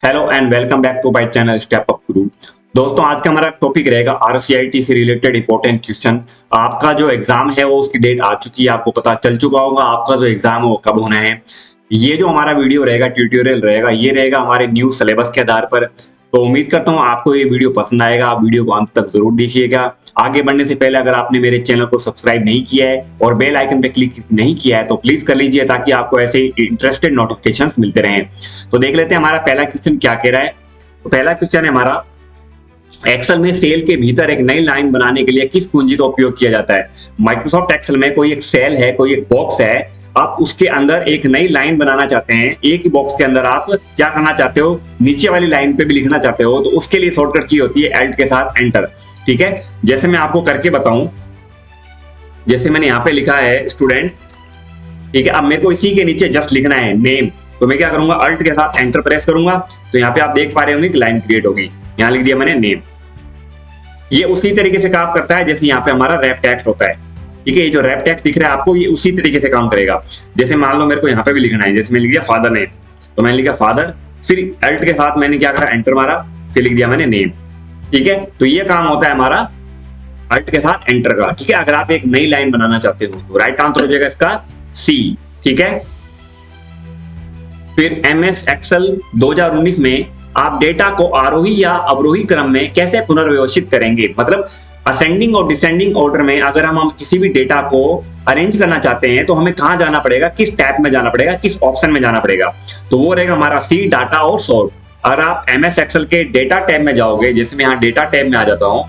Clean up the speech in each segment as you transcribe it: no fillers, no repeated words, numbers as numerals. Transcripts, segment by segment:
Hello and welcome back to my channel step up Guru. दोस्तों, आज का हमारा टॉपिक रहेगा आरसीआईटी से रिलेटेड इंपॉर्टेंट क्वेश्चन। आपका जो एग्जाम है वो उसकी डेट आ चुकी है, आपको पता चल चुका होगा आपका जो एग्जाम है वो कब होना है। ये जो हमारा वीडियो रहेगा, ट्यूटोरियल रहेगा, ये रहेगा हमारे न्यू सिलेबस के आधार पर। तो उम्मीद करता हूँ आपको ये वीडियो पसंद आएगा। आप वीडियो को अंत तक जरूर देखिएगा। आगे बढ़ने से पहले अगर आपने मेरे चैनल को सब्सक्राइब नहीं किया है और बेल आइकन पे क्लिक नहीं किया है तो प्लीज कर लीजिए, ताकि आपको ऐसे इंटरेस्टेड नोटिफिकेशंस मिलते रहें। तो देख लेते हैं हमारा पहला क्वेश्चन क्या कह रहा है। तो पहला क्वेश्चन है हमारा, एक्सेल में सेल के भीतर एक नई लाइन बनाने के लिए किस कुंजी का उपयोग किया जाता है। माइक्रोसॉफ्ट एक्सेल में कोई एक सेल है, कोई एक बॉक्स है, आप उसके अंदर एक नई लाइन बनाना चाहते हैं। एक ही बॉक्स के अंदर आप क्या करना चाहते हो, नीचे वाली लाइन पे भी लिखना चाहते हो, तो उसके लिए शॉर्टकट की होती है एल्ट के साथ एंटर। ठीक है, जैसे मैं आपको करके बताऊं, जैसे मैंने यहाँ पे लिखा है स्टूडेंट। ठीक है, अब मेरे को इसी के नीचे जस्ट लिखना है नेम, तो मैं क्या करूंगा, अल्ट के साथ एंटर प्रेस करूंगा। तो यहाँ पे आप देख पा रहे होंगे कि लाइन क्रिएट होगी। यहाँ लिख दिया मैंने नेम। ये उसी तरीके से काम करता है जैसे यहाँ पे हमारा रैप टेक्स्ट होता है। ठीक है, ये जो रैप टेक्स्ट दिख रहा है आपको, ये उसी तरीके से काम करेगा। जैसे मान लो मेरे को यहाँ पे भी लिखना है, जैसे मैं लिख दिया फादर नेम, तो मैंने लिखा फादर, फिर अल्ट के साथ मैंने क्या करा, एंटर मारा, फिर लिख दिया मैंने नेम। ठीक है, तो ये काम होता है हमारा अल्ट के साथ एंटर का। ठीक है, अगर आप एक नई लाइन बनाना चाहते हो तो राइट आंसर हो जाएगा इसका सी। ठीक है, फिर एमएस एक्सेल 2019 में आप डेटा को आरोही या अवरोही क्रम में कैसे पुनर्व्यवस्थित करेंगे। मतलब असेंडिंग और डिसेंडिंग ऑर्डर में अगर हम किसी भी डेटा को अरेंज करना चाहते हैं तो हमें कहां जाना पड़ेगा, किस टैब में जाना पड़ेगा, किस ऑप्शन में जाना पड़ेगा। तो वो रहेगा हमारा सी, डाटा और सॉर्ट। अगर आप एमएस एक्सेल के डेटा टैब में जाओगे, जैसे मैं यहाँ डेटा टैब में आ जाता हूँ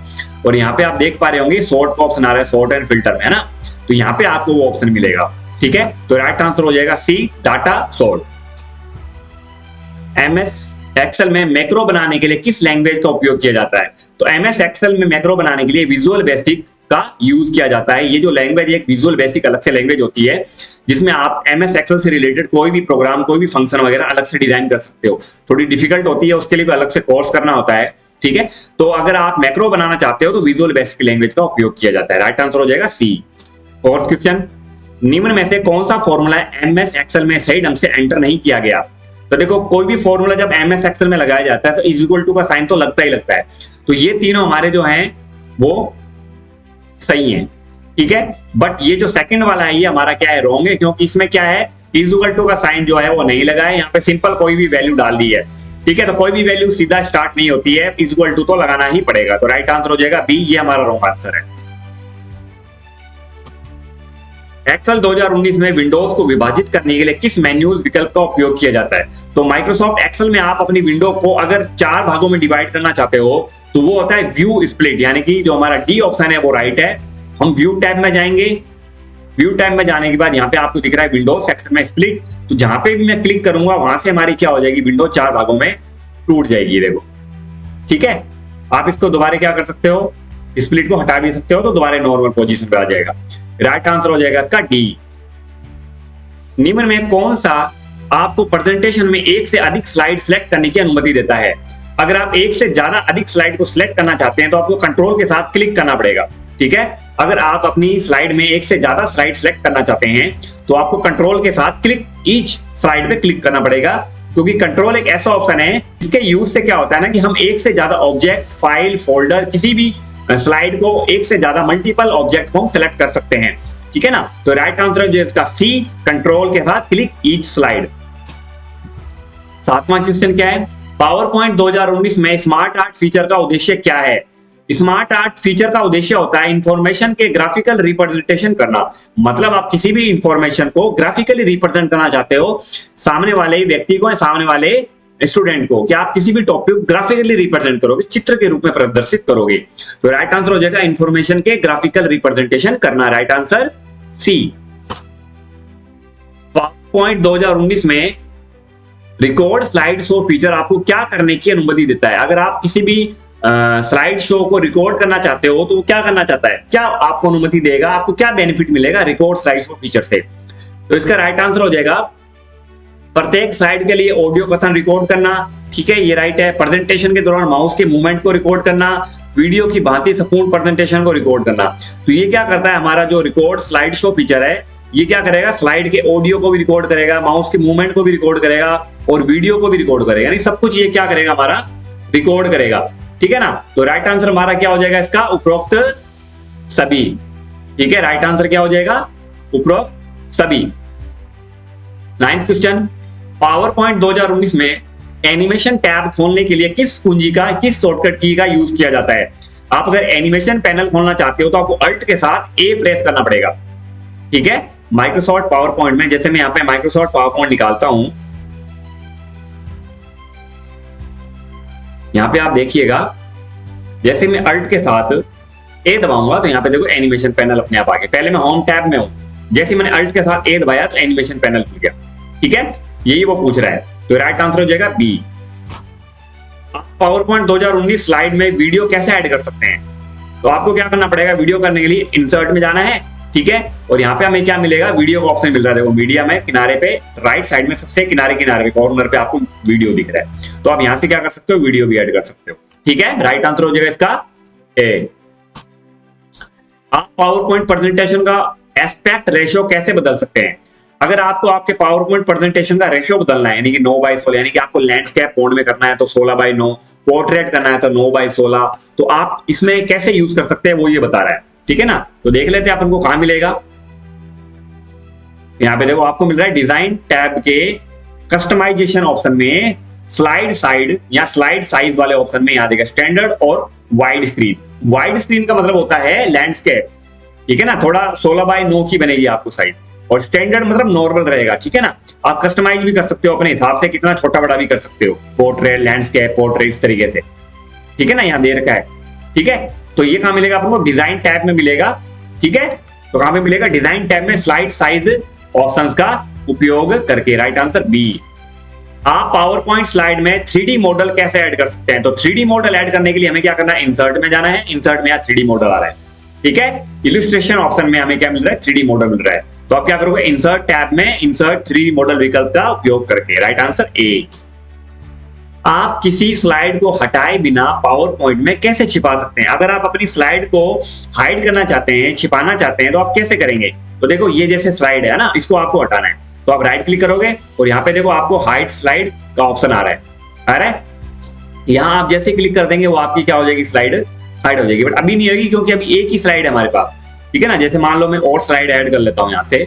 और यहाँ पे आप देख पा रहे होंगे सॉर्ट का ऑप्शन आ रहा है, सॉर्ट एंड फिल्टर में, है ना। तो यहाँ पे आपको वो ऑप्शन मिलेगा। ठीक है, तो राइट आंसर हो जाएगा सी, डाटा सॉर्ट। एमएस एक्सेल में मैक्रो बनाने के लिए किस लैंग्वेज का उपयोग किया जाता है। तो एमएस एक्सेल में मैक्रो बनाने के लिए विजुअल बेसिक का यूज किया जाता है। ये जो लैंग्वेज है, एक विजुअल बेसिक अलग से लैंग्वेज होती है, जिसमें आप एमएस एक्सेल से रिलेटेड कोई भी प्रोग्राम, कोई भी फंक्शन वगैरह अलग से डिजाइन कर सकते हो। थोड़ी डिफिकल्ट होती है, उसके लिए भी अलग से कोर्स करना होता है। ठीक है, तो अगर आप मैक्रो बनाना चाहते हो तो विजुअल बेसिक लैंग्वेज का उपयोग किया जाता है। राइट आंसर हो जाएगा सी। फोर्थ क्वेश्चन, निम्न में से कौन सा फॉर्मूला एमएस एक्सेल में सही ढंग से एंटर नहीं किया गया। तो देखो, कोई भी फॉर्मूला जब एमएस एक्सेल में लगाया जाता है तो इज इक्वल टू का साइन तो लगता ही लगता है। तो ये तीनों हमारे जो हैं वो सही हैं। ठीक है, बट ये जो सेकंड वाला है ये हमारा क्या है, रॉन्ग है, क्योंकि इसमें क्या है, इज इक्वल टू का साइन जो है वो नहीं लगा है। यहाँ पे सिंपल कोई भी वैल्यू डाल दी है। ठीक है, तो कोई भी वैल्यू सीधा स्टार्ट नहीं होती है, इज इक्वल टू तो लगाना ही पड़ेगा। तो राइट आंसर हो जाएगा बी, ये हमारा रॉन्ग आंसर है। एक्सेल 2019 में विंडोज को विभाजित करने के लिए किस मैन्युअल विकल्प का उपयोग किया जाता है। तो माइक्रोसॉफ्ट एक्सेल में आप अपनी विंडो को अगर 4 भागों में डिवाइड करना चाहते हो तो वो होता है व्यू स्प्लिट, यानी कि जो हमारा डी ऑप्शन है वो राइट है। हम व्यू टैब में जाएंगे। व्यू टैब में जाने के बाद यहाँ पे आपको दिख रहा है विंडोज सेक्शन में स्प्लिट, तो जहां पे भी मैं क्लिक करूंगा वहां से हमारी क्या हो जाएगी, विंडो 4 भागों में टूट जाएगी। देखो, ठीक है, आप इसको दोबारा क्या कर सकते हो, स्प्लिट को हटा भी सकते हो, तो दोबारा नॉर्मल पोजीशन पे आ जाएगा। राइट आंसर हो जाएगा इसका डी। निम्न में कौन सा आपको प्रेजेंटेशन में एक से अधिक स्लाइड सिलेक्ट करने की अनुमति देता है। अगर आप एक से ज्यादा अधिक स्लाइड को सिलेक्ट करना चाहते हैं तो आपको कंट्रोल के साथ क्लिक करना पड़ेगा। ठीक है, अगर आप अपनी स्लाइड में एक से ज्यादा स्लाइड सिलेक्ट करना चाहते हैं तो आपको कंट्रोल के साथ क्लिक ईच स्लाइड पे क्लिक करना पड़ेगा, क्योंकि कंट्रोल एक ऐसा ऑप्शन है जिसके यूज से क्या होता है ना कि हम एक से ज्यादा ऑब्जेक्ट, फाइल, फोल्डर, किसी भी स्लाइड को एक से ज्यादा मल्टीपल ऑब्जेक्ट को सिलेक्ट कर सकते हैं। ठीक है ना, तो राइट आंसर जो इसका सी, कंट्रोल के साथ क्लिक ईच स्लाइड। 7वां क्वेश्चन क्या है, पावर पॉइंट 2019 में स्मार्ट आर्ट फीचर का उद्देश्य क्या है। स्मार्ट आर्ट फीचर का उद्देश्य होता है इंफॉर्मेशन के ग्राफिकल रिप्रेजेंटेशन करना। मतलब आप किसी भी इंफॉर्मेशन को ग्राफिकली रिप्रेजेंट करना चाहते हो, सामने वाले व्यक्ति को, सामने वाले स्टूडेंट को, कि आप किसी भी टॉपिक को ग्राफिकली रिप्रेजेंट करोगे, चित्र के रूप में प्रदर्शित करोगे। तो राइट आंसर हो जाएगा इंफॉर्मेशन के ग्राफिकल रिप्रेजेंटेशन करना। Right answer C. पॉइंट 2019 में रिकॉर्ड स्लाइड शो फीचर आपको क्या करने की अनुमति देता है। अगर आप किसी भी स्लाइड शो को रिकॉर्ड करना चाहते हो तो वो क्या करना चाहता है, क्या आपको अनुमति देगा, आपको क्या बेनिफिट मिलेगा रिकॉर्ड स्लाइड शो फीचर से। तो इसका राइट आंसर हो जाएगा प्रत्येक स्लाइड के लिए ऑडियो कथन रिकॉर्ड करना। ठीक है, ये राइट है। प्रेजेंटेशन के दौरान माउस के मूवमेंट को रिकॉर्ड करना, वीडियो की भांति संपूर्ण प्रेजेंटेशन को रिकॉर्ड करना। तो ये क्या करता है, हमारा जो रिकॉर्ड स्लाइड शो फीचर है ये क्या करेगा, स्लाइड के ऑडियो को भी रिकॉर्ड करेगा, माउस के मूवमेंट को भी रिकॉर्ड करेगा और वीडियो को भी रिकॉर्ड करेगा, यानी सब कुछ ये क्या करेगा, हमारा रिकॉर्ड करेगा। ठीक है ना। तो राइट आंसर हमारा क्या हो जाएगा इसका, उपरोक्त सभी। ठीक है, राइट आंसर क्या हो जाएगा, उपरोक्त सभी। 9th क्वेश्चन, पावर पॉइंट 2019 में एनिमेशन टैब खोलने के लिए किस कुंजी का, किस शॉर्टकट की का यूज किया जाता है। आप अगर एनिमेशन पैनल खोलना चाहते हो तो आपको अल्ट के साथ ए प्रेस करना पड़ेगा। ठीक है, माइक्रोसॉफ्ट पावर पॉइंट में, जैसे मैं यहां पे माइक्रोसॉफ्ट पावर पॉइंट निकालता हूं, यहां पे आप देखिएगा, जैसे मैं अल्ट के साथ ए दबाऊंगा तो यहां पे देखो एनिमेशन पैनल अपने आप आ गया। पहले मैं होम टैब में हूं, जैसे मैंने अल्ट के साथ ए दबाया तो एनिमेशन पैनल खुल गया। ठीक है, यही वो पूछ रहा है, तो राइट आंसर हो जाएगा बी। आप पावर पॉइंट 2019 स्लाइड में वीडियो कैसे ऐड कर सकते हैं, तो आपको क्या करना पड़ेगा, वीडियो करने के लिए इंसर्ट में जाना है। ठीक है, और यहाँ पे हमें क्या मिलेगा, वीडियो का ऑप्शन मिल रहा है। देखो मीडिया में किनारे पे राइट साइड में सबसे किनारे पे कॉर्नर पे आपको वीडियो दिख रहा है, तो आप यहाँ से क्या कर सकते हो, वीडियो भी ऐड कर सकते हो। ठीक है, राइट आंसर हो जाएगा इसका ए। आप पावर पॉइंट प्रेजेंटेशन का एस्पेक्ट रेशियो कैसे बदल सकते हैं। अगर आपको आपके पावर पॉइंट प्रेजेंटेशन का रेशियो बदलना है, यानी कि 9:16, यानी कि आपको लैंडस्केप मोड में करना है तो 16:9, पोर्ट्रेट करना है तो 9:16, तो आप इसमें कैसे यूज कर सकते हैं वो ये बता रहा है। ठीक है ना, तो देख लेते हैं अपन को कहां मिलेगा। यहाँ पे देखो आपको मिल रहा है डिजाइन टैब के कस्टमाइजेशन ऑप्शन में स्लाइड साइड या स्लाइड साइज वाले ऑप्शन में, यहाँ देखा स्टैंडर्ड और वाइड स्क्रीन। वाइड स्क्रीन का मतलब होता है लैंडस्केप। ठीक है ना, थोड़ा 16:9 की बनेगी आपको साइज, और स्टैंडर्ड मतलब नॉर्मल रहेगा। ठीक है ना, आप कस्टमाइज भी कर सकते हो अपने हिसाब से, कितना छोटा बड़ा भी कर सकते हो, पोर्ट्रेट, लैंडस्केप, पोर्ट्रेट, इस तरीके से। ठीक है ना, यहाँ दे रखा है। ठीक है, तो ये कहां मिलेगा आपको, डिजाइन टैब में मिलेगा। ठीक है, तो कहां पे मिलेगा, डिजाइन टैब में स्लाइड साइज ऑप्शंस का उपयोग करके। Right answer B. आप पावर पॉइंट स्लाइड में 3D मॉडल कैसे ऐड कर सकते हैं, तो 3D मॉडल ऐड करने के लिए हमें क्या करना है, इंसर्ट में जाना है। इंसर्ट में यहाँ 3D मॉडल आ रहा है। ठीक है, इलस्ट्रेशन ऑप्शन में हमें क्या मिल रहा है, 3D मॉडल मिल रहा है, तो आप क्या करोगे, इंसर्ट टैब में इंसर्ट 3D मॉडल विकल्प का उपयोग करके। Right answer A. आप किसी स्लाइड को हटाए बिना पावर पॉइंट में कैसे छिपा सकते हैं। अगर आप अपनी स्लाइड को हाइड करना चाहते हैं, छिपाना चाहते हैं, तो आप कैसे करेंगे। तो देखो ये जैसे स्लाइड है ना, इसको आपको हटाना है, तो आप राइट क्लिक करोगे और यहाँ पे देखो आपको हाइड स्लाइड का ऑप्शन आ रहा है। यहाँ आप जैसे क्लिक कर देंगे वो आपकी क्या हो जाएगी, स्लाइड हाइड हो जाएगी। बट अभी नहीं होगी क्योंकि अभी एक ही स्लाइड है हमारे पास। ठीक है ना, जैसे मान लो मैं और स्लाइड ऐड कर लेता हूँ यहाँ से।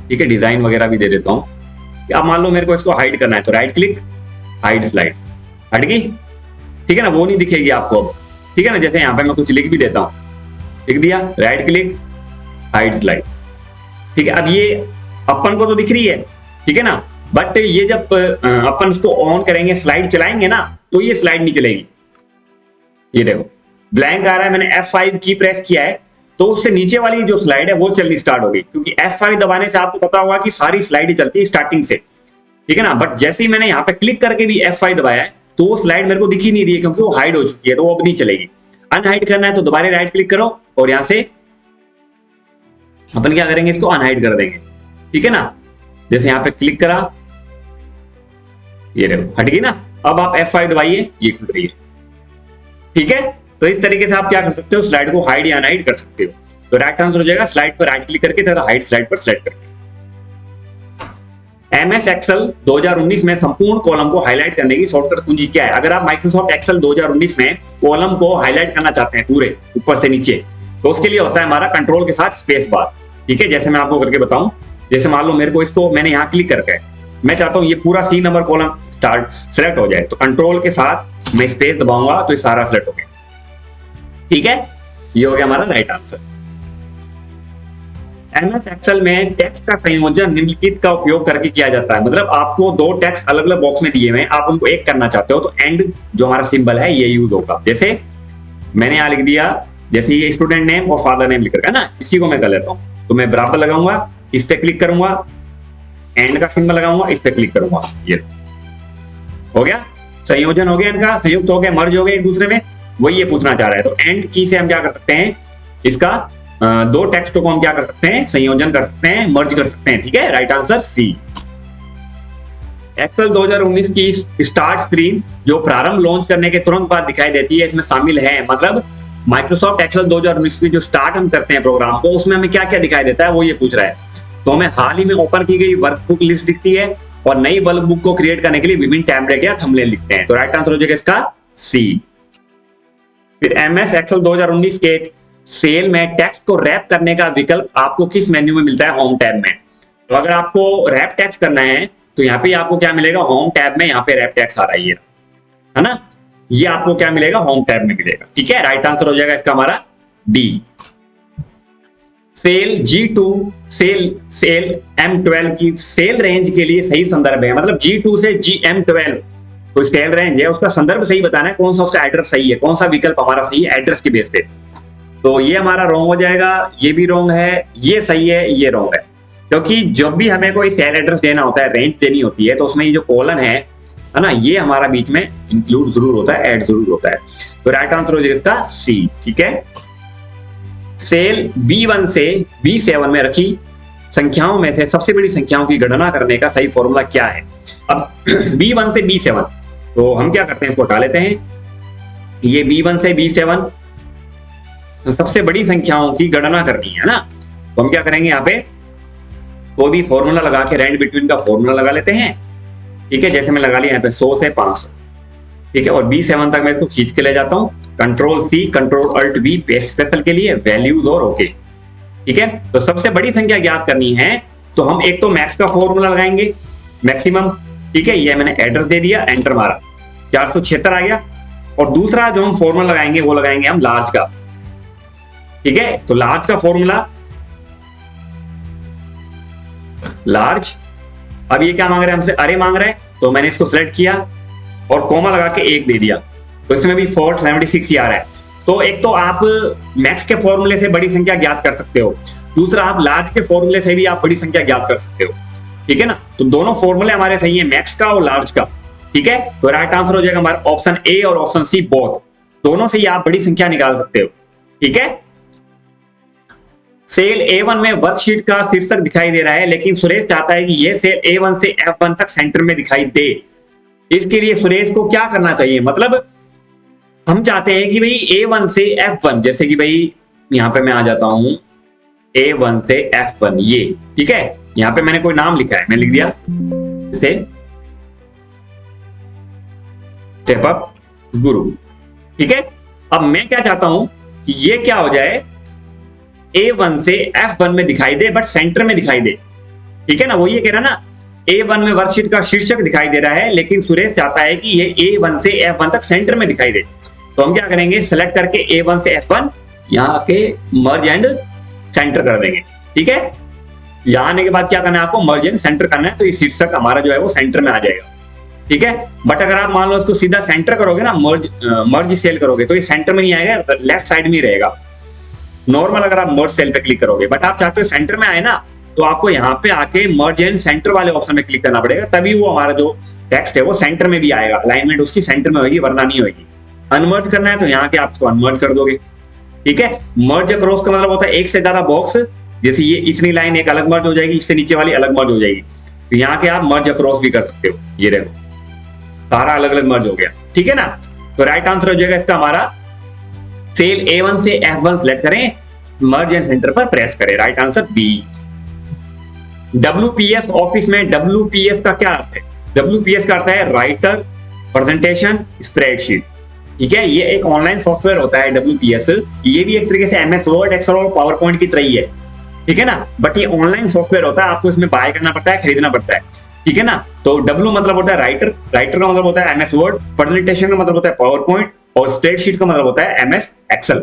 ठीक है, डिजाइन वगैरह भी दे देता हूँ। अब मान लो मेरे को इसको हाइड करना है, तो राइट क्लिक, हाइड स्लाइड, हट गई। ठीक है ना, वो नहीं दिखेगी आपको अब। ठीक है ना, जैसे यहाँ पे मैं कुछ लिख भी देता हूँ, लिख दिया, राइट क्लिक, हाइड स्लाइड। ठीक है, अब ये अपन को तो दिख रही है। ठीक है ना, बट ये जब अपन इसको ऑन करेंगे, स्लाइड चलाएंगे ना, तो ये स्लाइड नहीं चलेगी। ये देखो ब्लैंक आ रहा है, मैंने F5 की प्रेस किया है तो उससे नीचे वाली जो स्लाइड है वो चलनी स्टार्ट हो गई, क्योंकि F5 दबाने से आपको पता होगा कि सारी स्लाइड चलती है स्टार्टिंग से। ठीक है ना, बट जैसे ही मैंने यहाँ पे क्लिक करके भी F5 दबाया है तो वो स्लाइड मेरे को दिख ही नहीं रही है, क्योंकि वो हाइड हो चुकी है, तो वो अब नहीं चलेगी। अनहाइड करना है तो दोबारा राइट क्लिक करो और यहां से अपन क्या करेंगे, इसको अनहाइड कर देंगे। ठीक है ना, जैसे यहाँ पे क्लिक करा, ये देखो हट गई ना। अब आप F5 दबाइए, ये खुल रही है। ठीक है, तो इस तरीके से आप क्या कर सकते हो, स्लाइड को हाइड या अनहाइड कर सकते हो। तो राइट आंसर हो जाएगा स्लाइड पर राइट क्लिक करके तथा हाइड स्लाइड पर सेलेक्ट करके। MS एक्सेल 2019 में संपूर्ण कॉलम को हाईलाइट करने की शॉर्टकट कुंजी क्या है। अगर आप माइक्रोसॉफ्ट एक्सेल 2019 में कॉलम को हाईलाइट करना चाहते हैं पूरे ऊपर से नीचे, तो उसके लिए होता है हमारा कंट्रोल के साथ स्पेस बार। ठीक है, जैसे मैं आपको करके बताऊं, जैसे मान लो मेरे को इसको मैंने यहाँ क्लिक करके मैं चाहता हूँ ये पूरा C number column start select हो जाए, तो कंट्रोल के साथ मैं स्पेस दबाऊंगा तो ये सारा सेलेक्ट हो गया। ठीक है, ये हो गया हमारा राइट आंसर। MS एक्सेल में टेक्स्ट का संयोजन निम्नलिखित का उपयोग करके किया जाता है। मतलब आपको दो टेक्स्ट अलग अलग बॉक्स में दिए हुए हैं, आप उनको एक करना चाहते हो तो एंड जो हमारा सिंबल है ये यूज होगा। जैसे मैंने यहाँ लिख दिया, जैसे ये स्टूडेंट नेम और फादर नेम लिख रखा है ना, इसी को मैं कर लेता हूँ। तो मैं बराबर लगाऊंगा, इस पे क्लिक करूंगा, एंड का सिंबल लगाऊंगा, इस पे क्लिक करूंगा, ये हो गया, संयोजन हो गया, इनका संयुक्त हो गया, मर्ज हो गया एक दूसरे में। वही ये पूछना चाह रहा है। तो एंड की से हम क्या कर सकते हैं, इसका दो टेक्स्ट को हम क्या कर सकते हैं, संयोजन कर सकते हैं, मर्ज कर सकते हैं। ठीक है, राइट आंसर सी। एक्सेल 2019 की स्टार्ट स्क्रीन जो प्रारंभ लॉन्च करने के तुरंत बाद दिखाई देती है, इसमें शामिल है। मतलब माइक्रोसॉफ्ट एक्सेल 2019 की जो स्टार्ट हम करते हैं प्रोग्राम को, उसमें हमें क्या क्या दिखाई देता है वो ये पूछ रहा है। तो हमें हाल ही में ओपन की गई वर्कबुक लिस्ट दिखती है और नई वर्कबुक को क्रिएट करने के लिए विभिन्न टेम्पलेट या थंबनेल लिखते हैं। तो राइट आंसर हो जाएगा इसका सी। फिर एमएस एक्सेल 2019 के सेल में टेक्स्ट को रैप करने का विकल्प आपको किस मेन्यू में मिलता है? होम टैब में। तो अगर आपको रैप टेक्स्ट करना है तो यहाँ पे आपको क्या मिलेगा? होम टैब में यहाँ पे रैप टेक्स्ट आ रहा है ना, ये आपको क्या मिलेगा? होम टैब में मिलेगा। ठीक है, राइट आंसर हो जाएगा इसका हमारा D. Cell G2 cell M12 की सेल रेंज के लिए सही संदर्भ है, मतलब G2 से GM12 तो सेल रेंज है, उसका संदर्भ सही बताना है, कौन सा उसका एड्रेस सही है, कौन सा विकल्प हमारा सही है एड्रेस के बेस पे। तो ये हमारा रॉन्ग हो जाएगा, ये भी रॉन्ग है, ये सही है, ये रॉन्ग है। क्योंकि जब भी हमें कोई सेल एड्रेस देना होता है, रेंज देनी होती है, तो उसमें ये जो कॉलन है ना, ये हमारा बीच में इंक्लूड जरूर होता है, ऐड जरूर होता है। तो राइट आंसर हो जाएगा इसका सी। ठीक है, सेल B1 से B7 में रखी संख्याओं में से सबसे बड़ी संख्याओं की गणना करने का सही फॉर्मूला क्या है? अब B1 से B7, तो हम क्या करते हैं, इसको हटा लेते हैं। ये B1 से B7 तो सबसे बड़ी संख्याओं की गणना करनी है ना, तो हम क्या करेंगे, यहाँ पे कोई भी फॉर्मूला लगा के रैंड बिटवीन का फॉर्मूला लगा लेते हैं। ठीक है, जैसे मैं लगा लिया यहाँ पे 100 से 500। ठीक है, और B7 तक मैं इसको खींच के ले जाता हूँ, control C control alt V paste special के लिए वैल्यूज और ओके। ठीक है, तो सबसे बड़ी संख्या ज्ञात करनी है तो हम एक तो मैक्स का फॉर्मूला लगाएंगे, मैक्सिमम। ठीक है, ये मैंने एड्रेस दे दिया, एंटर मारा, 476 आ गया। और दूसरा जो हम फॉर्मूला लगाएंगे वो लगाएंगे हम लार्ज का। ठीक है, तो लार्ज का फॉर्मूला लार्ज, अब ये क्या मांग रहे हैं हमसे? अरे मांग रहे हैं, तो मैंने इसको सिलेक्ट किया और कोमा लगा के 1 दे दिया, तो इसमें भी 476 आ रहा है। तो एक तो आप मैक्स के फॉर्मूले से बड़ी संख्या ज्ञात कर सकते हो, दूसरा आप लार्ज के फॉर्मूले से भी आप बड़ी संख्या ज्ञात कर सकते हो। ठीक है ना, तो दोनों फॉर्मूले हमारे सही है, मैक्स का और लार्ज का। ठीक है, तो राइट आंसर हो जाएगा हमारा ऑप्शन ए और ऑप्शन सी बोथ, दोनों से ही आप बड़ी संख्या निकाल सकते हो। ठीक है, सेल A1 में वर्कशीट का शीर्षक दिखाई दे रहा है, लेकिन सुरेश चाहता है कि यह सेल A1 से F1 तक सेंटर में दिखाई दे। इसके लिए सुरेश को क्या करना चाहिए? मतलब हम चाहते हैं कि भाई A1 से F1, जैसे कि भाई यहां पे मैं आ जाता हूं A1 से F1 ये। ठीक है, यहां पे मैंने कोई नाम लिखा है, मैं लिख दिया से स्टेप अप गुरु। ठीक है, अब मैं क्या चाहता हूं कि ये क्या हो जाए, A1 से F1 में दिखाई दे बट सेंटर में दिखाई दे। ठीक है ना, वो ये कह रहा ना, A1 में वर्कशीट का शीर्षक दिखाई दे रहा है, लेकिन सुरेश चाहता है कि ये A1 से F1 तक सेंटर में दिखाई दे। तो हम क्या करेंगे, सेलेक्ट करके A1 से F1 यहाँ के मर्ज एंड सेंटर कर देंगे। ठीक है, यहाँ आने के बाद क्या करना है आपको, मर्ज एंड सेंटर करना है, तो ये शीर्षक हमारा जो है वो सेंटर में आ जाएगा। ठीक है, बट अगर आप मान लो इसको सीधा सेंटर करोगे ना, मर्ज सेल करोगे, तो ये सेंटर में नहीं आएगा, लेफ्ट साइड में ही रहेगा नॉर्मल। अगर आप मर्ज सेल पे क्लिक करोगे, बट आप चाहते हो सेंटर में आए ना, तो आपको यहाँ पे आके मर्ज एंड सेंटर वाले ऑप्शन में क्लिक करना पड़ेगा, तभी वो हमारा जो टेक्स्ट है वो सेंटर में भी आएगा, अलाइनमेंट उसकी सेंटर में होगी, वरना नहीं होगी। अनमर्ज करना है तो यहाँ के आप उसको अनमर्ज कर दोगे। ठीक है, मर्ज अक्रॉस का मतलब होता है एक से ज्यादा बॉक्स, जैसे ये इतनी लाइन एक अलग मर्ज हो जाएगी, इससे नीचे वाली अलग मर्ज हो जाएगी, तो यहाँ के आप मर्ज अक्रॉस भी कर सकते हो। ये देखो सारा अलग अलग मर्ज हो गया। ठीक है ना, तो राइट आंसर हो जाएगा इसका हमारा सेल A1 से F1 सेलेक्ट करें, मर्ज एंड सेंटर पर प्रेस करें, right answer B. WPS office में WPS का क्या अर्थ है? WPS का अर्थ है राइटर प्रेजेंटेशन स्प्रेडशीट। ठीक है, ये एक ऑनलाइन सॉफ्टवेयर होता है WPS, ये भी एक तरीके से MS वर्ड, एक्सेल और पावर पॉइंट की तरह ही है। ठीक है ना, बट ये ऑनलाइन सॉफ्टवेयर होता है, आपको इसमें बाय करना पड़ता है, खरीदना पड़ता है। ठीक है ना, तो W मतलब होता है राइटर, राइटर का मतलब होता है MS वर्ड, प्रेजेंटेशन का मतलब होता है पावर पॉइंट, और स्प्रेडशीट का मतलब होता है MS एक्सेल।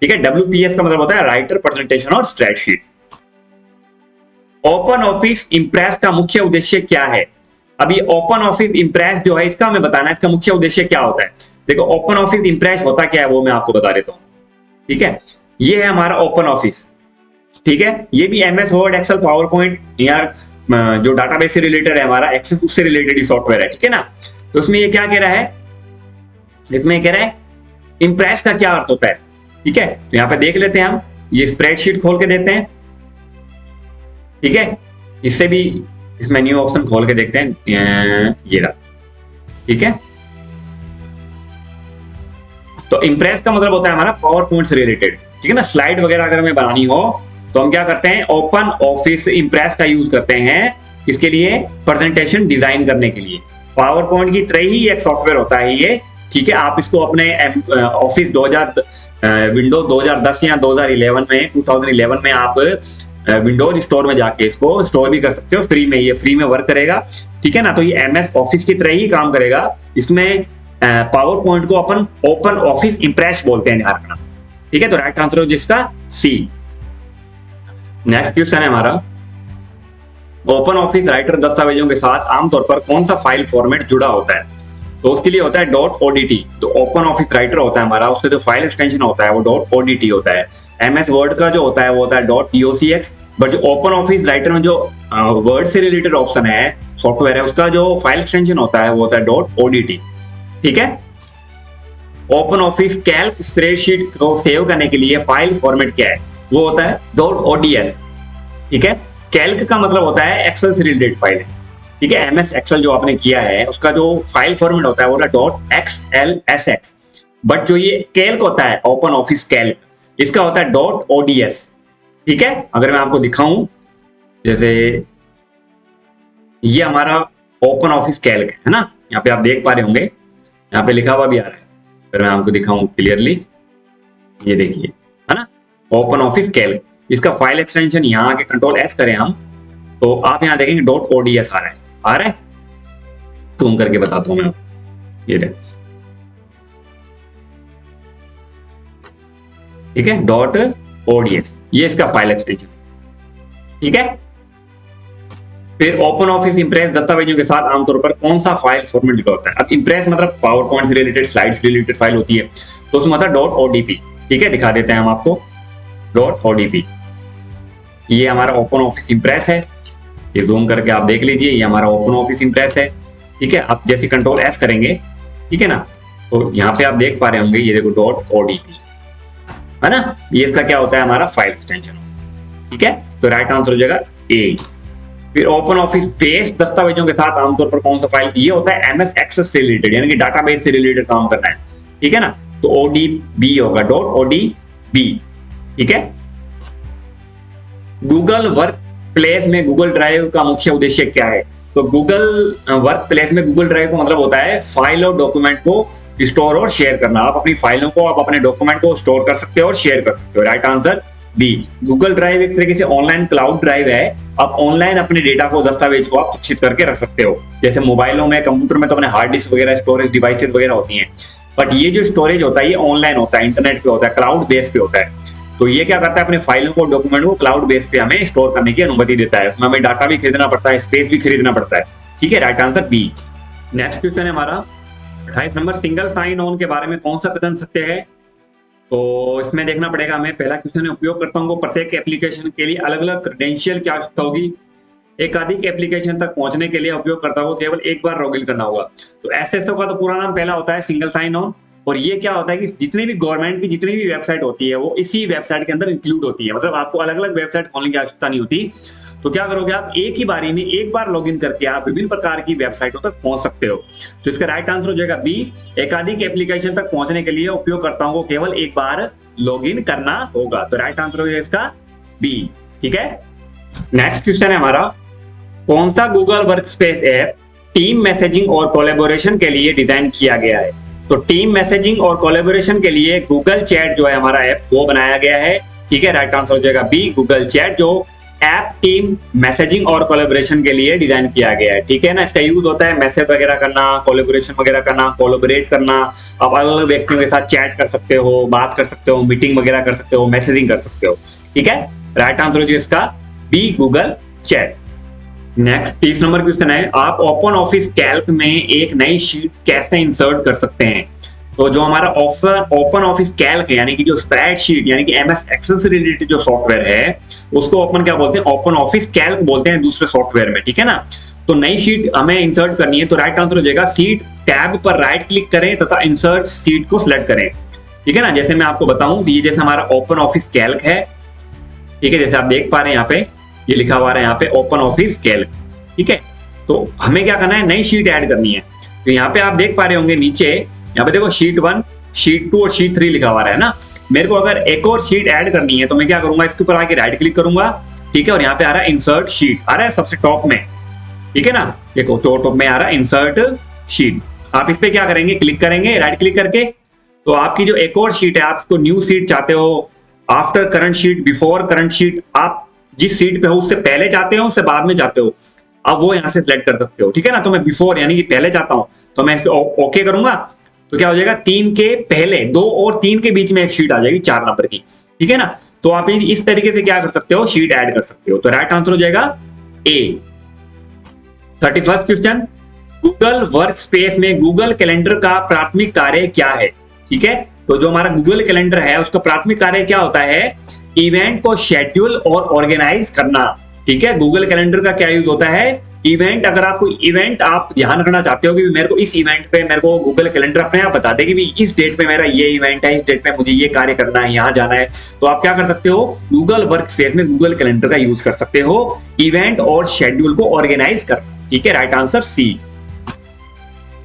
ठीक है, WPS का मतलब होता है राइटर, प्रेजेंटेशन और स्प्रेडशीट। ओपन ऑफिस इंप्रेस का मुख्य उद्देश्य क्या है? अभी ओपन ऑफिस इंप्रेस जो है, इसका हमें बताना है इसका मुख्य उद्देश्य क्या होता है। देखो ओपन ऑफिस इंप्रेस होता क्या है वो मैं आपको बता देता हूं। ठीक है, ये है हमारा ओपन ऑफिस। ठीक है, ये भी MS Word, Excel, PowerPoint, यार जो डाटाबेस से रिलेटेड है हमारा, एक्सेस उससे रिलेटेड ही सॉफ्टवेयर है। ठीक है ना, तो उसमें ये क्या कह रहा है, इसमें कह रहा है इंप्रेस का क्या अर्थ होता है। ठीक है, तो यहाँ पे देख लेते हैं हम, ये स्प्रेडशीट खोल के देते हैं। ठीक है, इससे भी इस मेन्यू ऑप्शन खोल के देखते हैं, ये रहा। ठीक है, तो इंप्रेस का मतलब होता है हमारा पावर पॉइंट से रिलेटेड। ठीक है ना, स्लाइड वगैरह अगर हमें बनानी हो तो हम क्या करते हैं, ओपन ऑफिस इंप्रेस का यूज करते हैं किसके लिए, प्रेजेंटेशन डिजाइन करने के लिए। पावर पॉइंट की तरह ही एक सॉफ्टवेयर होता है ये, ठीक है। आप इसको अपने ऑफिस 2000 विंडोज 2010 या 2011 में आप विंडोज स्टोर में जाके इसको स्टोर भी कर सकते हो फ्री में, ये फ्री में वर्क करेगा, ठीक है ना। तो ये एमएस ऑफिस की तरह ही काम करेगा। इसमें पावर पॉइंट को अपन ओपन ऑफिस इंप्रेस बोलते हैं, ध्यान रखना, ठीक है। तो राइट आंसर हो जिसका सी। नेक्स्ट क्वेश्चन है हमारा, ओपन ऑफिस राइटर दस्तावेजों के साथ आमतौर पर कौन सा फाइल फॉर्मेट जुड़ा होता है? तो उसके लिए होता है .odt। तो ओपन ऑफिस राइटर होता है हमारा, उसका जो फाइल एक्सटेंशन होता है वो .odt होता है। एमएस वर्ड का जो होता है वो होता है .docx। बट जो ओपन ऑफिस राइटर में जो वर्ड से रिलेटेड ऑप्शन है, सॉफ्टवेयर है, उसका जो फाइल एक्सटेंशन होता है वो होता है .odt, ठीक है। ओपन ऑफिस कैल्क स्प्रेडशीट को सेव करने के लिए फाइल फॉर्मेट क्या है? वो होता है .ods, ठीक है। कैल्क का मतलब होता है एक्सेल से रिलेटेड फाइल है, ठीक है। एमएस एक्सेल जो आपने किया है उसका जो फाइल फॉर्मेट होता है वो होता है .xlsx। बट जो ये कैल्क होता है, ओपन ऑफिस कैल्क, इसका होता है .ods, ठीक है। अगर मैं आपको दिखाऊं, जैसे ये हमारा ओपन ऑफिस कैल्क है ना, यहाँ पे आप देख पा रहे होंगे, यहाँ पे लिखा हुआ भी आ रहा है। अगर मैं आपको दिखाऊं क्लियरली, ये देखिए, है ना, ओपन ऑफिस कैल्क। इसका फाइल एक्सटेंशन यहाँ आके कंट्रोल एस करें हम, तो आप यहाँ देखेंगे .ods आ रहा है। जूम करके बताता हूं मैं आपको, ये देख, ठीक है, .ods, ये इसका फाइल एक्सटेंशन, ठीक है। फिर ओपन ऑफिस इंप्रेस दस्तावेजों के साथ आमतौर पर कौन सा फाइल फॉर्मेट जुड़ा होता है? अब इंप्रेस मतलब पावर पॉइंट से रिलेटेड, स्लाइड्स से रिलेटेड फाइल होती है, तो उसमें होता है .odp, ठीक है। दिखा देते हैं हम आपको .odp। ये हमारा ओपन ऑफिस इंप्रेस है, ये जूम करके आप देख लीजिए, ये हमारा ओपन ऑफिस इंप्रेस है, ठीक है। आप जैसे कंट्रोल एस करेंगे, ठीक है ना, तो यहाँ पे आप देख पा रहे होंगे, ये देखो .odp, है ना, ये इसका क्या होता है, हमारा फाइल एक्सटेंशन, ठीक है। तो राइट आंसर हो जाएगा ए। फिर ओपन ऑफिस बेस दस्तावेजों के साथ आमतौर पर कौन सा फाइल? ये होता है एमएस एक्सेस से रिलेटेड, यानी कि डाटाबेस से रिलेटेड काम करना है, ठीक है ना। तो ODB होगा, .odb, ठीक है। गूगल वर्क प्लेस में गूगल ड्राइव का मुख्य उद्देश्य क्या है? तो गूगल वर्क प्लेस में गूगल ड्राइव का मतलब होता है फाइल और डॉक्यूमेंट को स्टोर और शेयर करना। आप अपनी फाइलों को, आप अपने डॉक्यूमेंट को स्टोर कर सकते हो और शेयर कर सकते हो। Right answer B. Google Drive एक तरीके से ऑनलाइन क्लाउड ड्राइव है। आप ऑनलाइन अपने डेटा को, दस्तावेज को आप सुरक्षित करके रख सकते हो। जैसे मोबाइलों में, कंप्यूटर में तो अपने हार्ड डिस्क वगैरह, स्टोरेज डिवाइसेस वगैरह होती हैं, बट ये जो स्टोरेज होता है ये ऑनलाइन होता है, इंटरनेट पे होता है, क्लाउड बेस पे होता है। तो ये क्या करता है, अपने फाइलों को, डॉक्यूमेंट को क्लाउड बेस पे हमें स्टोर करने की अनुमति देता है। उसमें हमें डाटा भी खरीदना पड़ता है, स्पेस भी खरीदना पड़ता है, ठीक है। Right answer B. Next question है हमारा 28 नंबर, सिंगल साइन ऑन के बारे में कौन सा कथन सत्य है? तो इसमें देखना पड़ेगा हमें। पहला क्वेश्चन है, उपयोगकर्ताओं को प्रत्येक एप्लीकेशन के लिए अलग अलग क्रेडेंशियल की आवश्यकता होगी। एकाधिक एप्लीकेशन तक पहुंचने के लिए उपयोगकर्ता को केवल एक बार लॉगिन करना होगा। तो एसएसओ का तो पूरा नाम पहला होता है सिंगल साइन ऑन, और ये क्या होता है कि जितनी भी गवर्नमेंट की जितनी भी वेबसाइट होती है वो इसी वेबसाइट के अंदर इंक्लूड होती है। मतलब आपको अलग अलग वेबसाइट खोलने की आवश्यकता नहीं होती। तो क्या करोगे आप, एक ही बारी में एक बार लॉगिन करके आप विभिन्न प्रकार की वेबसाइटों तक पहुंच सकते हो। तो इसका राइट आंसर हो जाएगा बी। एकाधिक एप्लीकेशन तक पहुंचने के लिए उपयोगकर्ताओं को केवल एक बार लॉगिन करना होगा। तो राइट आंसर हो जाएगा इसका बी, ठीक है। नेक्स्ट क्वेश्चन है हमारा, कौन सा Google workspace app team messaging और कोलैबोरेशन के लिए डिजाइन किया गया है? तो टीम मैसेजिंग और कोलैबोरेशन के लिए गूगल चैट जो है हमारा ऐप, वो बनाया गया है, ठीक है। राइट आंसर हो जाएगा बी, गूगल चैट, जो ऐप टीम मैसेजिंग और कोलैबोरेशन के लिए डिजाइन किया गया है, ठीक है ना। इसका यूज होता है मैसेज वगैरह करना, कोलैबोरेशन वगैरह करना, कोलैबोरेट करना। आप अलग अलग व्यक्तियों के साथ चैट कर सकते हो, बात कर सकते हो, मीटिंग वगैरह कर सकते हो, मैसेजिंग कर सकते हो, ठीक है। राइट आंसर हो जाएगा इसका B, Google chat. Next 30 number question है, आप ओपन ऑफिस कैल्क में एक नई शीट कैसे इंसर्ट कर सकते हैं? तो जो हमारा ओपन ऑफिस कैल्क है, यानी कि जो स्प्रेडशीट, यानी कि एमएस एक्सेल से रिलेटेड जो सॉफ्टवेयर है, उसको ओपन क्या बोलते हैं, ओपन ऑफिस कैल्क बोलते हैं दूसरे सॉफ्टवेयर में, ठीक है ना। तो नई शीट हमें इंसर्ट करनी है, तो राइट आंसर हो जाएगा शीट टैब पर राइट क्लिक करें तथा इंसर्ट शीट को सिलेक्ट करें, ठीक है ना। जैसे मैं आपको बताऊं, ये जैसे हमारा ओपन ऑफिस कैल्क है, ठीक है, जैसे आप देख पा रहे हैं यहाँ पे ये लिखा हुआ है यहाँ पे ओपन ऑफिस कैल्क, ठीक है। तो हमें क्या करना है, नई शीट ऐड करनी है। तो यहाँ पे आप देख पा रहे होंगे नीचे, यहाँ पे देखो शीट 1, शीट 2 और शीट 3 लिखा हुआ है ना। मेरे को अगर एक और शीट ऐड करनी है तो मैं क्या करूंगा, इसके ऊपर आके राइट क्लिक करूंगा, ठीक है, और यहाँ पे आ रहा है इंसर्ट शीट, आ रहा है सबसे टॉप में, ठीक है ना, देखो टॉप में आ रहा है इंसर्ट शीट। आप इस पे क्या करेंगे, क्लिक करेंगे राइट क्लिक करके, तो आपकी जो एक और शीट है, आप इसको न्यू शीट चाहते हो, after current sheet, before current sheet, आप जिस सीट पे हो उससे पहले जाते हो उससे बाद में जाते हो, अब वो यहाँ से सिलेक्ट कर सकते हो, ठीक है ना। तो मैं बिफोर यानी कि पहले जाता हूं, तो मैं इस पे ओके करूंगा, तो क्या हो जाएगा, 3 के पहले, 2 और 3 के बीच में एक शीट आ जाएगी 4 नंबर की, ठीक है ना। तो आप इस तरीके से क्या कर सकते हो, शीट ऐड कर सकते हो। तो राइट आंसर हो जाएगा ए। 31st question, Google work space में गूगल कैलेंडर का प्राथमिक कार्य क्या है, ठीक है। तो जो हमारा गूगल कैलेंडर है उसका प्राथमिक कार्य क्या होता है, इवेंट को शेड्यूल और ऑर्गेनाइज करना, ठीक है। गूगल कैलेंडर का क्या यूज होता है, इवेंट, अगर आपको इवेंट आप ध्यान रखना चाहते हो कि मेरे को इस इवेंट पे, मेरे को गूगल कैलेंडर अपने आप बता दे कि इस डेट पे मेरा ये इवेंट है, इस डेट पे मुझे ये कार्य करना है, यहाँ जाना है, तो आप क्या कर सकते हो, गूगल वर्क स्पेस में गूगल कैलेंडर का यूज कर सकते हो, इवेंट और शेड्यूल को ऑर्गेनाइज करना, ठीक है। Right answer C.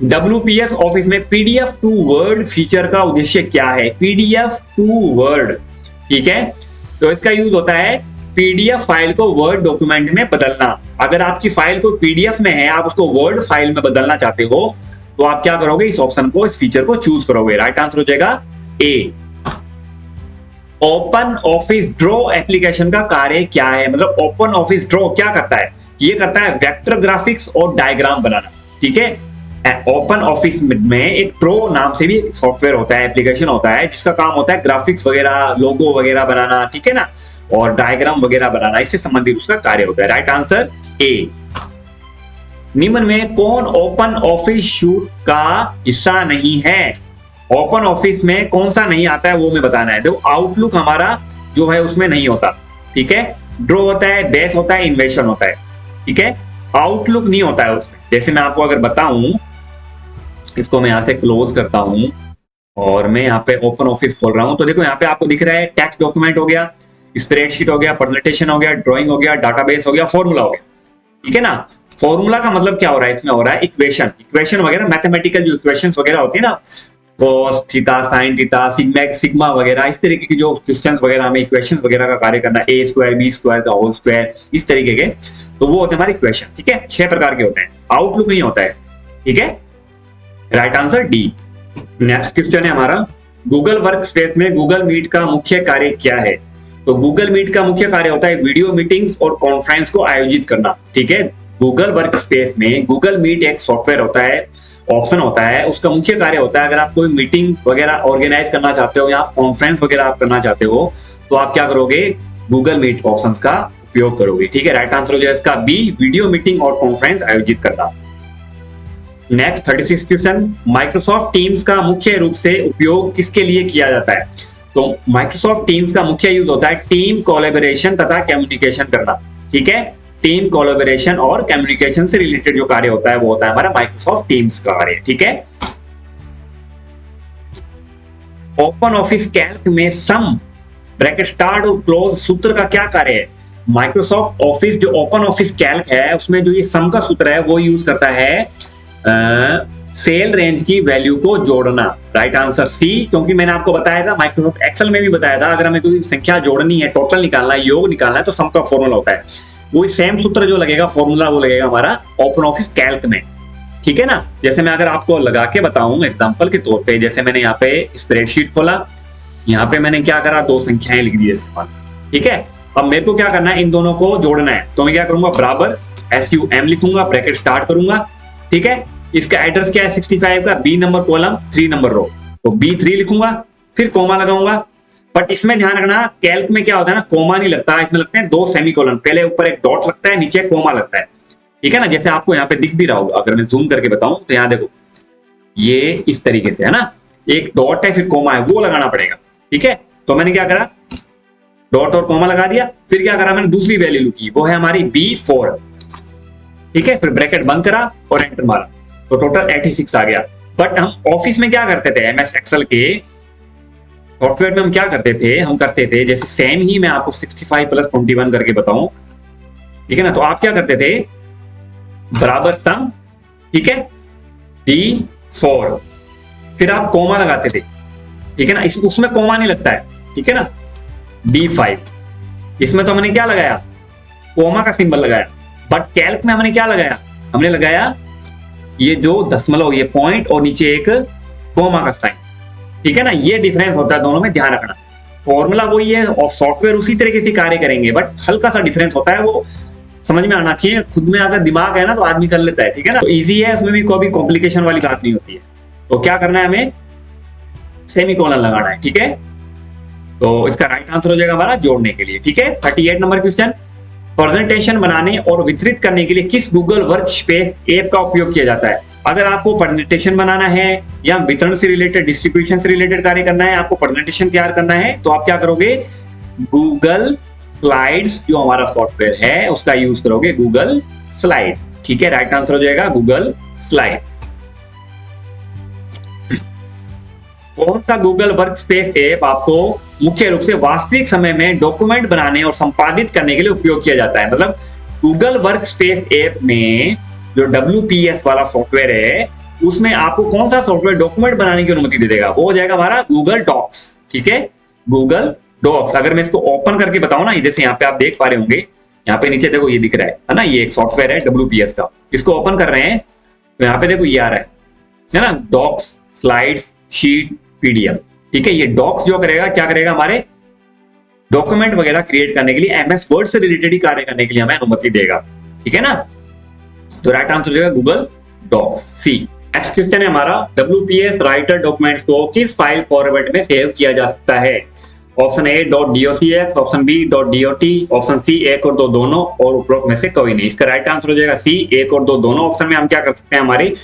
WPS office में PDF टू वर्ड फीचर का उद्देश्य क्या है, PDF टू वर्ड, ठीक है। तो इसका यूज होता है PDF फाइल को वर्ड डॉक्यूमेंट में बदलना। अगर आपकी फाइल को PDF में है, आप उसको वर्ड फाइल में बदलना चाहते हो, तो आप क्या करोगे, इस ऑप्शन को, इस फीचर को चूज करोगे। राइट आंसर हो जाएगा ए। ओपन ऑफिस ड्रॉ एप्लीकेशन का कार्य क्या है, मतलब ओपन ऑफिस ड्रॉ क्या करता है, ये करता है वेक्टर ग्राफिक्स और डायग्राम बनाना, ठीक है। ओपन ऑफिस में एक ड्रॉ नाम से भी एक सॉफ्टवेयर होता है, एप्लीकेशन होता है, जिसका काम होता है ग्राफिक्स वगैरह, लोगो वगैरह बनाना, ठीक है ना, और डायग्राम वगैरह बनाना, इससे संबंधित उसका कार्य होता है। Right answer A. निम्न में कौन ओपन ऑफिस सूट का हिस्सा नहीं है, ओपन ऑफिस में कौन सा नहीं आता है वो मैं बताना है। देखो आउटलुक हमारा जो है उसमें नहीं होता, ठीक है। ड्रॉ होता है, बेस होता है, इन्वेशन होता है, ठीक है। आउटलुक नहीं होता है उसमें। जैसे मैं आपको अगर बताऊं, इसको मैं यहां से क्लोज करता हूं और मैं यहाँ पे ओपन ऑफिस खोल रहा हूं, तो देखो यहाँ पे आपको दिख रहा है टेक्स्ट डॉक्यूमेंट हो गया, स्प्रेडशीट हो गया, प्रेजेंटेशन हो गया, ड्राइंग हो गया, डाटाबेस हो गया, फॉर्मूला हो गया, ठीक है ना। फॉर्मूला का मतलब क्या हो रहा है, इसमें हो रहा है इक्वेशन, इक्वेशन वगैरह, मैथमेटिकल जो इक्वेशंस वगैरह होती है ना, cos theta, sin theta, sigma वगैरह, इस तरीके की जो क्वेश्चंस वगैरह, हमें इक्वेशन वगैरह का कार्य करना, a स्क्वायर b स्क्वायर का होल स्क्वायर, इस तरीके के, तो वो होते हैं हमारे इक्वेशन, ठीक है। 6 प्रकार के होते हैं, आउटलुक नहीं होता है, ठीक है। Right answer D. Next question है हमारा, गूगल वर्क स्पेस में गूगल मीट का मुख्य कार्य क्या है। तो गूगल मीट का मुख्य कार्य होता है वीडियो मीटिंग्स और कॉन्फ्रेंस को आयोजित करना, ठीक है। गूगल वर्क स्पेस में गूगल मीट एक सॉफ्टवेयर होता है, ऑप्शन होता है, उसका मुख्य कार्य होता है, अगर आप कोई मीटिंग वगैरह ऑर्गेनाइज करना चाहते हो या कॉन्फ्रेंस वगैरह आप करना चाहते हो, तो आप क्या करोगे, गूगल मीट ऑप्शंस का उपयोग करोगे, ठीक है। राइट आंसर हो जाएगा इसका बी, वीडियो मीटिंग और कॉन्फ्रेंस आयोजित करना। नेक्स्ट 36 क्वेश्चन, माइक्रोसॉफ्ट टीम्स का मुख्य रूप से उपयोग किसके लिए किया जाता है। तो माइक्रोसॉफ्ट टीम्स का मुख्य यूज होता है टीम कोलैबोरेशन तथा कम्युनिकेशन करना, ठीक है। टीम कोलैबोरेशन और कम्युनिकेशन से रिलेटेड जो कार्य होता है वो होता है हमारा माइक्रोसॉफ्ट टीम्स का कार्य, ठीक है। ओपन ऑफिस कैल्क में सम, ब्रैकेट स्टार्ट और क्लोज सूत्र का क्या कार्य है। माइक्रोसॉफ्ट ऑफिस जो ओपन ऑफिस कैल्क है उसमें जो ये सम का सूत्र है वो यूज करता है सेल रेंज की वैल्यू को जोड़ना। राइट आंसर सी, क्योंकि मैंने आपको बताया था, माइक्रोसॉफ्ट एक्सेल में भी बताया था, अगर हमें कोई संख्या जोड़नी है, टोटल निकालना है, योग निकालना है, तो सम का फॉर्मूला होता है, वो सेम सूत्र जो लगेगा फॉर्मूला वो लगेगा हमारा ओपन ऑफिस कैल्क में, ठीक है ना। जैसे मैं अगर आपको लगा के बताऊं एग्जांपल के तौर पे, जैसे मैंने यहाँ पे स्प्रेडशीट खोला, यहाँ पे मैंने क्या करा, 2 संख्याएं लिख दी इस्तेमाल, ठीक है। अब मेरे को क्या करना है, इन दोनों को जोड़ना है, तो मैं क्या करूंगा, बराबर SUM लिखूंगा, ब्रैकेट स्टार्ट करूंगा, ठीक है। इसका एड्रेस क्या है 65 का, B नंबर कॉलम 3 नंबर रो, तो B3 लिखूंगा, फिर कोमा लगाऊंगा। बट इसमें ध्यान रखना, कैल्क में क्या होता है ना, कोमा नहीं लगता, इसमें लगते हैं 2 सेमीकोलन, पहले ऊपर एक डॉट लगता है, नीचे कोमा लगता है, ठीक है ना। जैसे आपको यहाँ पे दिख भी रहा होगा, अगर मैं जूम करके बताऊं तो यहाँ देखो, ये इस तरीके से है ना, एक डॉट है फिर कोमा है, वो लगाना पड़ेगा, ठीक है। तो मैंने क्या करा, डॉट और कोमा लगा दिया, फिर क्या करा मैंने, दूसरी वैल्यू लिखी, वो है हमारी B4, ठीक है। फिर ब्रैकेट बंद करा और एंटर मारा, तो टोटल 86 आ गया। बट हम ऑफिस में क्या करते थे, MS एक्सेल के सॉफ्टवेयर में हम क्या करते थे, हम करते थे जैसे सेम ही मैं आपको 65 + 21 करके बताऊं, ठीक है ना। तो आप क्या करते थे, बराबर सम, ठीक है, D4, फिर आप कोमा लगाते थे, ठीक है ना, उसमें कोमा नहीं लगता है, ठीक है ना। D5 इसमें तो हमने क्या लगाया, कोमा का सिंबल लगाया, बट कैल्क में हमने क्या लगाया, हमने लगाया ये जो दशमलव, ये पॉइंट और नीचे एक कोमा का साइन, ठीक है ना। ये डिफरेंस होता है दोनों में, ध्यान रखना। फॉर्मूला वही है और सॉफ्टवेयर उसी तरीके से कार्य करेंगे, बट हल्का सा डिफरेंस होता है, वो समझ में आना चाहिए। खुद में अगर दिमाग है ना तो आदमी कर लेता है, ठीक है ना। तो इजी है, उसमें भी कोई कॉम्प्लिकेशन वाली बात नहीं होती है। तो क्या करना है, हमें सेमीकोलन लगाना है, ठीक है। तो इसका राइट आंसर हो जाएगा हमारा जोड़ने के लिए, ठीक है। 38 नंबर क्वेश्चन, प्रेजेंटेशन बनाने और वितरित करने के लिए किस गूगल वर्क स्पेस ऐप का उपयोग किया जाता है। अगर आपको प्रेजेंटेशन बनाना है या वितरण से रिलेटेड, डिस्ट्रीब्यूशन से रिलेटेड कार्य करना है, आपको प्रेजेंटेशन तैयार करना है, तो आप क्या करोगे, गूगल स्लाइड्स जो हमारा सॉफ्टवेयर है उसका यूज करोगे, गूगल स्लाइड, ठीक है। राइट आंसर हो जाएगा गूगल स्लाइड। कौन सा गूगल वर्कस्पेस ऐप आपको मुख्य रूप से वास्तविक समय में डॉक्यूमेंट बनाने और संपादित करने के लिए उपयोग किया जाता है। मतलब गूगल वर्कस्पेस ऐप में जो WPS वाला सॉफ्टवेयर है, उसमें आपको कौन सा सॉफ्टवेयर डॉक्यूमेंट बनाने की अनुमति दे देगा, वो हो जाएगा हमारा गूगल डॉक्स, ठीक है। गूगल डॉक्स अगर मैं इसको ओपन करके बताऊं ना, जैसे यहाँ पे आप देख पा रहे होंगे, यहाँ पे नीचे देखो ये दिख रहा है ना, ये एक सॉफ्टवेयर है WPS का। इसको ओपन कर रहे हैं तो यहाँ पे देखो ये आ रहा है ना, डॉक्स, स्लाइड्स, शीट, PDF, ठीक है। ये डॉक्स जो करेगा, क्या करेगा, हमारे डॉक्यूमेंट वगैरह क्रिएट करने के लिए, MS वर्ड से रिलेटेड ही कार्य करने के लिए हमें अनुमति देगा, ठीक है ना। तो राइट आंसर हो जाएगा गूगल डॉक्स, सी। नेक्स्ट क्वेश्चन है हमारा, WPS राइटर डॉक्यूमेंट्स को किस फाइल फॉर्मेट में सेव किया जा सकता है। Option A .docx, option B .dot, option C एक और दो दोनों, और उपरोक्त में से कोई नहीं। इसका राइट आंसर हो जाएगा सी, एक और दो दोनों। ऑप्शन में हम क्या कर सकते हैं, हमारी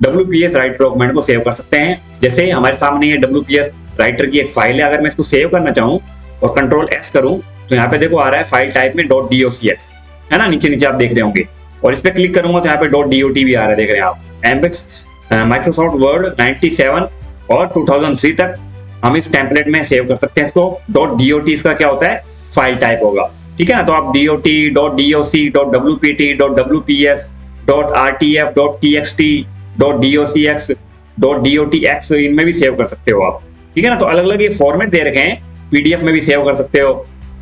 WPS राइटर डॉक्यूमेंट को सेव कर सकते हैं। जैसे हमारे सामने ये WPS राइटर की एक फाइल है, अगर मैं इसको सेव करना चाहूँ और Ctrl+S करूं तो यहाँ पे देखो आ रहा है फाइल टाइप में .docx, है ना, नीचे नीचे आप देख रहे होंगे। और इस पे क्लिक करूंगा तो यहाँ पे .dot भी आ रहा है, देख रहे हैं आप। एमएक्स माइक्रोसॉफ्ट वर्ड 97 और 2003 तक हम इस टेम्पलेट में सेव कर सकते हैं इसको। .dot इसका क्या होता है, फाइल टाइप होगा, ठीक है ना। तो आप .dot, .doc, .wpt, .wps, .rtf, .txt, .docx, .dotx इनमें भी सेव कर सकते हो आप, ठीक है ना। तो अलग अलग ये फॉर्मेट दे रखे हैं, PDF में भी सेव कर सकते हो।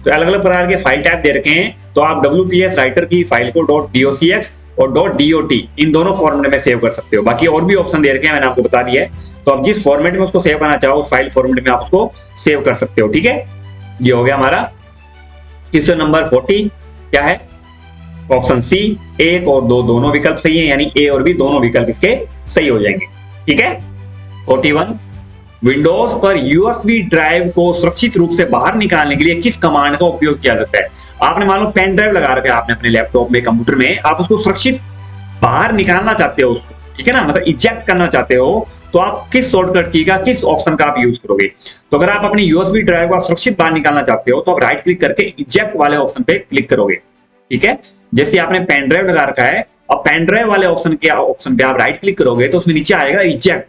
तो अलग अलग प्रकार के फाइल टाइप दे रखे हैं, तो आप WPS राइटर की फाइल को .docx और .dot इन दोनों फॉर्मेट में सेव कर सकते हो। बाकी और भी ऑप्शन दे रखे हैं, मैंने आपको बता दिया है। तो आप जिस फॉर्मेट में उसको सेव करना चाहो, फाइल फॉर्मेट में आप उसको सेव कर सकते हो, ठीक है। ये हो गया हमारा क्वेश्चन नंबर 40, क्या है, ऑप्शन सी, एक और दो दोनों विकल्प सही है, यानी ए और बी दोनों विकल्प इसके सही हो जाएंगे, ठीक है। 41, विंडोज पर USB ड्राइव को सुरक्षित रूप से बाहर निकालने के लिए किस कमांड का उपयोग किया जाता है। आपने मान लो पेन ड्राइव लगा रखा है आपने अपने लैपटॉप में, कंप्यूटर में, आप उसको सुरक्षित बाहर निकालना चाहते हो उसको, ठीक है ना, मतलब इजेक्ट करना चाहते हो, तो आप किस शॉर्टकट की का, किस ऑप्शन का आप यूज करोगे। तो अगर आप अपनी USB ड्राइव को सुरक्षित बाहर निकालना चाहते हो तो आप राइट क्लिक करके इजेक्ट वाले ऑप्शन पे क्लिक करोगे, ठीक है। जैसे आपने पेन ड्राइव लगा रखा है, अब पेन ड्राइव वाले ऑप्शन पे आप राइट क्लिक करोगे तो उसमें नीचे आएगा इजेक्ट,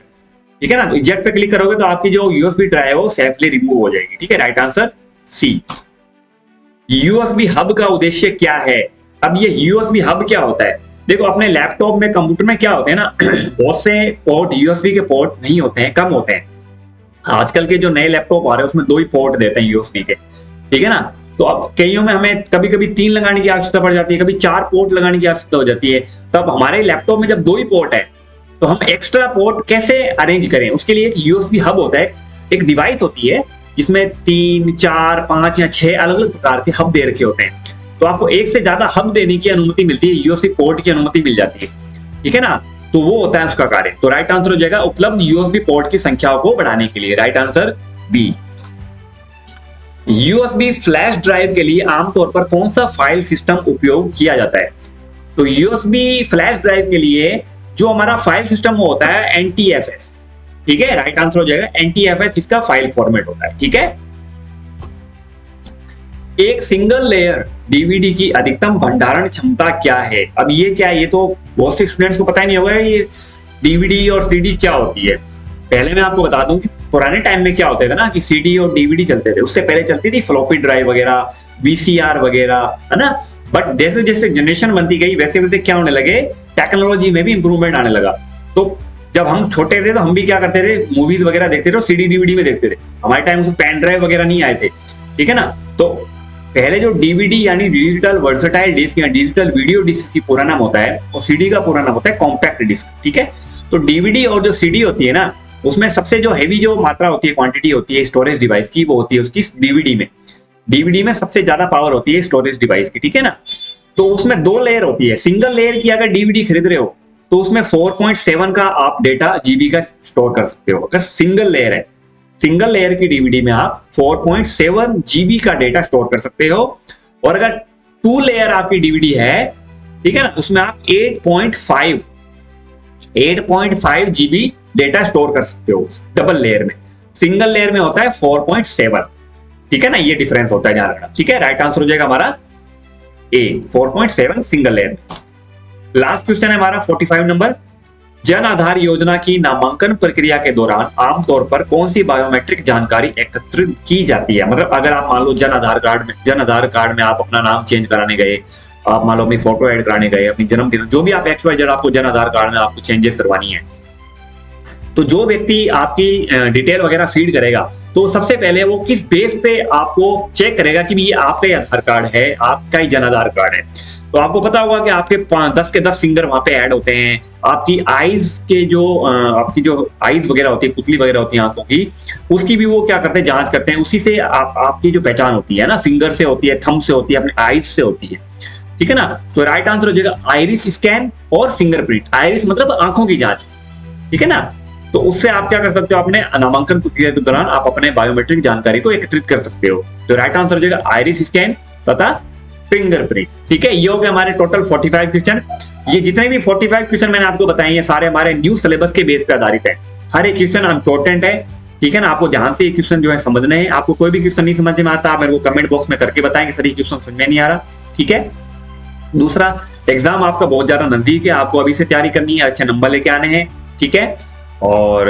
ठीक है ना। तो इजेक्ट पे क्लिक करोगे तो आपकी जो USB ड्राइव है वो सेफली रिमूव हो जाएगी, ठीक है। Right answer C. USB hub का उद्देश्य क्या है। अब ये USB हब क्या होता है, देखो अपने लैपटॉप में, कंप्यूटर में क्या होते हैं ना, बहुत से पोर्ट, USB के पोर्ट नहीं होते हैं, कम होते हैं। आजकल के जो नए लैपटॉप आ रहे हैं उसमें 2 ही पोर्ट देते हैं USB के, ठीक है ना। तो अब कईयों में हमें कभी कभी 3 लगाने की आवश्यकता पड़ जाती है, कभी 4 पोर्ट लगाने की आवश्यकता हो जाती है। तब हमारे लैपटॉप में जब 2 ही पोर्ट है तो हम एक्स्ट्रा पोर्ट कैसे अरेंज करें, उसके लिए एक USB हब होता है, एक डिवाइस होती है जिसमें 3, 4, 5 या 6 अलग अलग प्रकार के हब दे रखे होते हैं। तो आपको एक से ज्यादा हब देने की अनुमति मिलती है, USB पोर्ट की अनुमति मिल जाती है, ठीक है ना। तो वो होता है उसका कार्य। तो राइट आंसर हो जाएगा उपलब्ध USB पोर्ट की संख्या को बढ़ाने के लिए, right answer B. USB flash drive के लिए आमतौर पर कौन सा फाइल सिस्टम उपयोग किया जाता है। तो USB फ्लैश ड्राइव के लिए जो हमारा फाइल सिस्टम होता है NTFS, ठीक है। राइट आंसर हो जाएगा NTFS, इसका फाइल फॉर्मेट होता है, ठीक है। एक सिंगल लेयर DVD की अधिकतम भंडारण क्षमता क्या है। अब ये क्या है, ये तो बहुत से स्टूडेंट्स को पता ही नहीं होगा ये DVD और CD क्या होती है। पहले मैं आपको बता दूं कि पुराने टाइम में क्या होता था ना, कि CD और DVD चलते थे, उससे पहले चलती थी फ्लॉपी ड्राइव वगैरह, VCR वगैरह, है ना। बट जैसे जैसे जनरेशन बनती गई वैसे वैसे क्या होने लगे, टेक्नोलॉजी में भी इंप्रूवमेंट आने लगा। तो जब हम छोटे थे तो हम भी क्या करते थे, मूवीज वगैरह देखते थे, सीडी डीवीडी में देखते थे। हमारे टाइम उसमें पेन ड्राइव वगैरह नहीं आए थे, ठीक है ना। तो पहले जो डीवीडी यानी डिजिटल वर्सेटाइल डिस्क या डिजिटल वीडियो डिस्क की पूरा नाम होता है, और सीडी का पूरा नाम होता है कॉम्पैक्ट डिस्क, ठीक है। तो डीवीडी और जो सीडी होती है ना, उसमें सबसे जो हैवी जो मात्रा होती है, क्वांटिटी होती है स्टोरेज डिवाइस की, वो होती है उसकी डीवीडी में। डीवीडी में सबसे ज्यादा पावर होती है स्टोरेज डिवाइस की, ठीक है ना। तो उसमें 2 लेयर होती है। सिंगल लेयर की अगर डीवीडी खरीद रहे हो तो उसमें 4.7 का आप डेटा जीबी का स्टोर कर सकते हो, अगर सिंगल लेयर है। सिंगल लेयर की डीवीडी में आप 4.7 जीबी का डेटा स्टोर कर सकते हो। और अगर 2 लेयर आपकी डीवीडी है, ठीक है ना, उसमें आप 8.5 जीबी डेटा स्टोर कर सकते हो डबल लेयर में। सिंगल लेयर में होता है 4.7, ठीक है ना, ये डिफरेंस होता है, ध्यान रखना, ठीक है। राइट आंसर हो जाएगा हमारा ए, 4.7 सिंगल लेयर में। लास्ट क्वेश्चन है हमारा 45 नंबर। जन आधार योजना की नामांकन प्रक्रिया के दौरान आमतौर पर कौन सी बायोमेट्रिक जानकारी एकत्रित की जाती है? मतलब अगर आप मान लो जन आधार कार्ड में आप अपना नाम चेंज कराने गए, आप मान लो अपनी फोटो ऐड कराने गए, अपनी जन्मदिन, जो भी आप XYZ आपको जन आधार कार्ड में आपको चेंजेस करवानी है, तो जो व्यक्ति आपकी डिटेल वगैरह फीड करेगा, तो सबसे पहले वो किस बेस पे आपको चेक करेगा कि ये आपका ही आधार कार्ड है, आपका ही जन आधार कार्ड है। तो आपको पता होगा कि आपके 10 के 10 फिंगर वहां पे ऐड होते हैं। आपकी आईज के जो आपकी जो आईज वगैरह होती है, पुतली वगैरह होती है आंखों की, उसकी भी वो क्या करते हैं, जांच करते हैं। उसी से आपकी जो पहचान होती है ना, फिंगर से होती है, थंब से होती है, अपने आईज से होती है, ठीक है ना। तो राइट आंसर हो जाएगा आइरिस स्कैन और फिंगरप्रिंट। आइरिस मतलब आंखों की जांच, ठीक है ना। तो उससे आप क्या कर सकते हो, अपने नामांकन प्रक्रिया के दौरान आप अपने बायोमेट्रिक जानकारी को एकत्रित कर सकते हो। तो राइट आंसर हो जाएगा आइरिस स्कैन तथा फिंगरप्रिंट, ठीक है। ये हो गए हमारे टोटल 45 क्वेश्चन। ये जितने भी 45 क्वेश्चन मैंने आपको बताए, ये सारे हमारे न्यू सिलेबस के बेस पे आधारित है। हर एक क्वेश्चन इंपॉर्टेंट है, ठीक है ना। आपको ध्यान से ये क्वेश्चन जो है समझने हैं। आपको कोई भी क्वेश्चन नहीं समझ में आता, आप मेरे को कमेंट बॉक्स में करके बताएं कि सर ये क्वेश्चन समझ में नहीं आ रहा, ठीक है। दूसरा, एग्जाम आपका बहुत ज्यादा नजदीक है, आपको अभी से तैयारी करनी है, अच्छे नंबर लेके आने हैं, ठीक है। और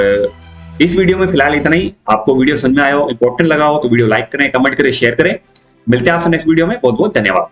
इस वीडियो में फिलहाल इतना ही। आपको वीडियो समझ में आया हो, इंपॉर्टेंट लगा हो तो वीडियो लाइक करें, कमेंट करें, शेयर करें। मिलते हैं आपसे नेक्स्ट वीडियो में। बहुत बहुत धन्यवाद।